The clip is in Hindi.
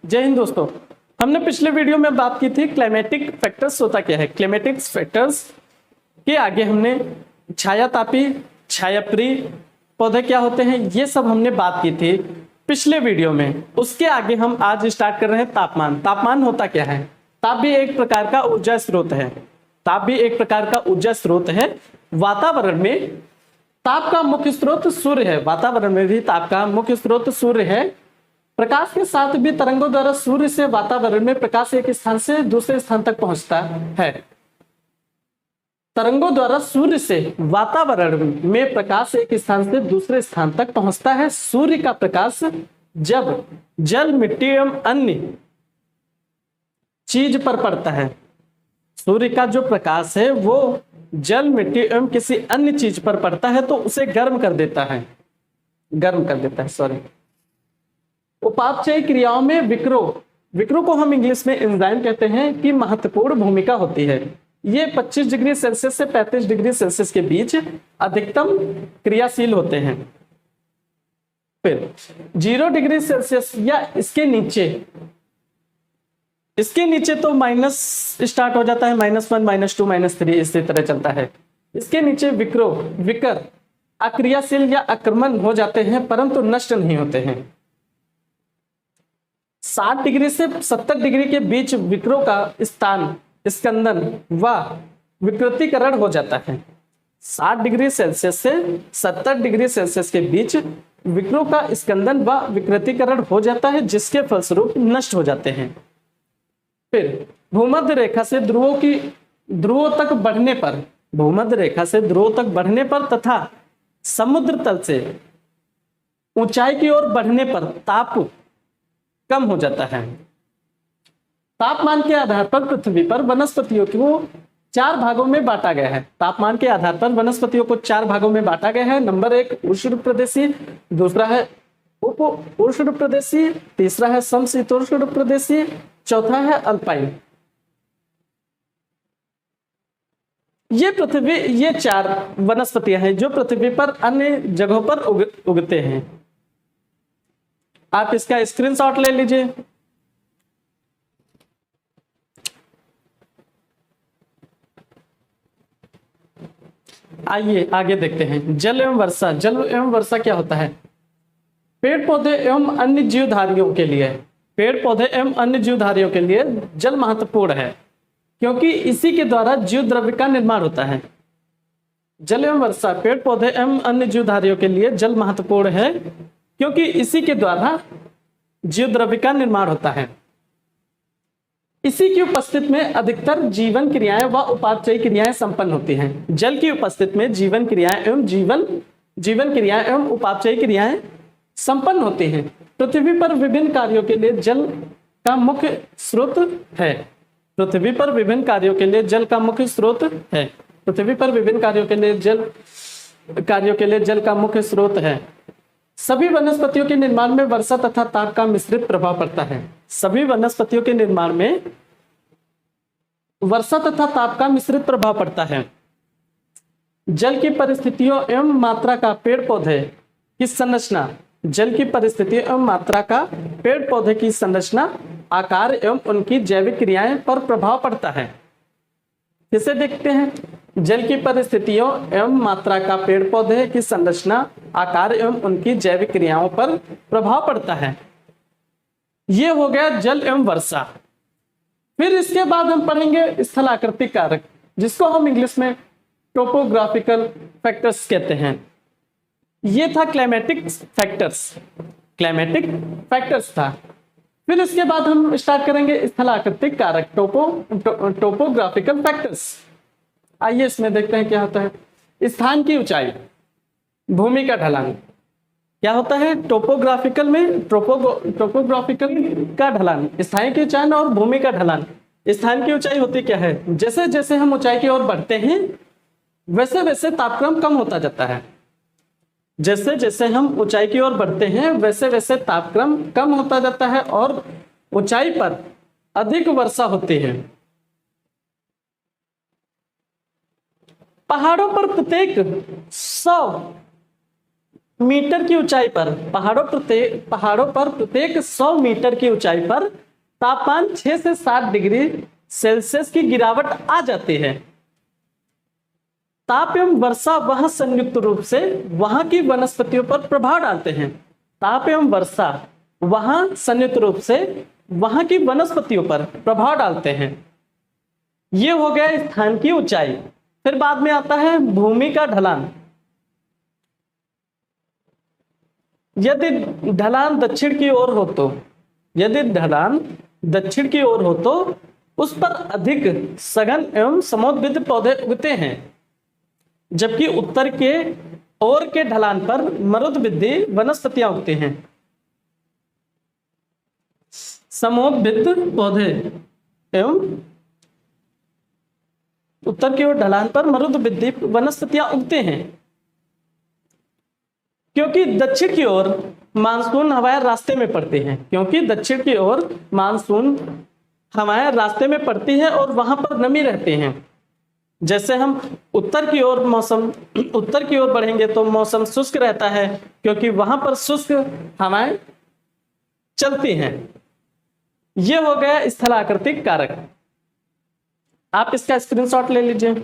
जय हिंद दोस्तों। हमने पिछले वीडियो में बात की थी क्लाइमेटिक फैक्टर्स होता क्या है। क्लाइमेटिक फैक्टर्स के आगे हमने छायातापी, छायाप्रिय पौधे क्या होते हैं, ये सब हमने बात की थी पिछले वीडियो में। उसके आगे हम आज स्टार्ट कर रहे हैं तापमान। तापमान होता क्या है? ताप भी एक प्रकार का ऊर्जा स्रोत है। ताप भी एक प्रकार का ऊर्जा स्रोत है। वातावरण में ताप का मुख्य स्रोत सूर्य है। वातावरण में भी ताप का मुख्य स्रोत सूर्य है। प्रकाश के साथ भी तरंगों द्वारा सूर्य से वातावरण में प्रकाश एक स्थान से दूसरे स्थान तक पहुंचता है। तरंगों द्वारा सूर्य से वातावरण में प्रकाश एक स्थान से दूसरे स्थान तक पहुंचता है। सूर्य का प्रकाश जब जल, मिट्टी एवं अन्य चीज पर पड़ता है, सूर्य का जो प्रकाश है वो जल, मिट्टी एवं किसी अन्य चीज पर पड़ता है तो उसे गर्म कर देता है। सॉरी। उपापचयी क्रियाओं में विक्रो को हम इंग्लिश में एंजाइम कहते हैं कि महत्वपूर्ण भूमिका होती है। ये 25 डिग्री सेल्सियस से 35 डिग्री सेल्सियस के बीच अधिकतम क्रियाशील होते हैं। फिर 0 डिग्री सेल्सियस या इसके नीचे तो माइनस स्टार्ट हो जाता है, -1, -2, -3 इसी तरह चलता है। इसके नीचे विकर अक्रियाशील या आक्रमण हो जाते हैं परंतु नष्ट नहीं होते हैं। 60 डिग्री से 70 डिग्री के बीच विकरों का स्थान स्कंदन व विकृतीकरण हो जाता है। 60 डिग्री सेल्सियस से 70 डिग्री सेल्सियस के बीच विकरों का स्कंदन व विकृतीकरण हो जाता है जिसके फलस्वरूप नष्ट हो जाते हैं। फिर भूमध्य रेखा से ध्रुवों तक बढ़ने पर तथा समुद्र तल से ऊंचाई की ओर बढ़ने पर ताप कम हो जाता है। तापमान के आधार पर पृथ्वी पर वनस्पतियों को 4 भागों में बांटा गया है। तापमान के आधार पर वनस्पतियों को 4 भागों में बांटा गया है। नंबर 1 उष्ण प्रदेशीय, दूसरा है उप उष्ण प्रदेशीय, तीसरा है समशीतोष्ण प्रदेशीय, चौथा है अल्पाइन। ये 4 वनस्पतियां हैं जो पृथ्वी पर अन्य जगहों पर उगते हैं। आप इसका स्क्रीनशॉट ले लीजिए। आइए आगे देखते हैं। जल एवं वर्षा। जल एवं वर्षा क्या होता है? पेड़ पौधे एवं अन्य जीवधारियों के लिए जल महत्वपूर्ण है क्योंकि इसी के द्वारा जीव द्रव्य का निर्माण होता है। जल एवं वर्षा, पेड़ पौधे एवं अन्य जीवधारियों के लिए जल महत्वपूर्ण है क्योंकि इसी के द्वारा जीव द्रव्य का निर्माण होता है। इसी की उपस्थिति में अधिकतर जीवन क्रियाएं व उपापचयी क्रियाएं संपन्न होती हैं। जल की उपस्थिति में जीवन क्रियाएं एवं उपापचयी क्रियाएं संपन्न होती हैं। पृथ्वी पर विभिन्न कार्यों के लिए जल का मुख्य स्रोत है। सभी वनस्पतियों के निर्माण में वर्षा तथा ताप का मिश्रित प्रभाव पड़ता है। जल की परिस्थितियों एवं मात्रा का पेड़ पौधे की संरचना, आकार एवं उनकी जैविक क्रियाएं पर प्रभाव पड़ता है। किसे देखते हैं? जल की परिस्थितियों एवं मात्रा का पेड़ पौधे की संरचना, आकार एवं उनकी जैविक क्रियाओं पर प्रभाव पड़ता है। ये हो गया जल एवं वर्षा। फिर इसके बाद हम पढ़ेंगे स्थलाकृतिक कारक, जिसको हम इंग्लिश में टोपोग्राफिकल फैक्टर्स कहते हैं। ये था क्लाइमेटिक फैक्टर्स था। फिर इसके बाद हम स्टार्ट करेंगे स्थलाकृतिक कारक, टोपोग्राफिकल फैक्टर्स। आइए इसमें देखते हैं क्या होता है। स्थान की ऊंचाई, भूमि का ढलान। क्या होता है टोपोग्राफिकल का ढलान? स्थान की ऊंचाई और भूमि का ढलान। स्थान की ऊंचाई होती क्या है? जैसे जैसे हम ऊंचाई की ओर बढ़ते हैं वैसे वैसे तापक्रम कम होता जाता है। वैसे वैसे तापक्रम कम होता जाता है और ऊंचाई पर अधिक वर्षा होती है। पहाड़ों पर प्रत्येक 100 मीटर की ऊंचाई पर पहाड़ों पर प्रत्येक 100 मीटर की ऊंचाई पर तापमान 6 से 7 डिग्री सेल्सियस की गिरावट आ जाती है। ताप एवं वर्षा वहां संयुक्त रूप से वहां की वनस्पतियों पर प्रभाव डालते हैं। ताप एवं वर्षा वहां संयुक्त रूप से वहां की वनस्पतियों पर प्रभाव डालते हैं। ये हो गया स्थान की ऊंचाई। फिर बाद में आता है भूमि का ढलान। यदि ढलान दक्षिण की ओर हो तो उस पर अधिक सघन एवं समोद्भिद पौधे उगते हैं, जबकि उत्तर के ओर के ढलान पर मरुद्भिद्धी वनस्पतियां उगती हैं। समोद्भिद पौधे एवं उत्तर की ओर ढलान पर मरुद्भिद्धी वनस्पतियां उगते हैं, क्योंकि दक्षिण की ओर मानसून हवाएं रास्ते में पड़ती हैं। हवाएं रास्ते में पड़ती हैं और वहां पर नमी रहती हैं। जैसे हम उत्तर की ओर बढ़ेंगे तो मौसम शुष्क रहता है, क्योंकि वहां पर शुष्क हवाएं चलती हैं। यह हो गया स्थलाकृतिक कारक। आप इसका स्क्रीनशॉट ले लीजिए।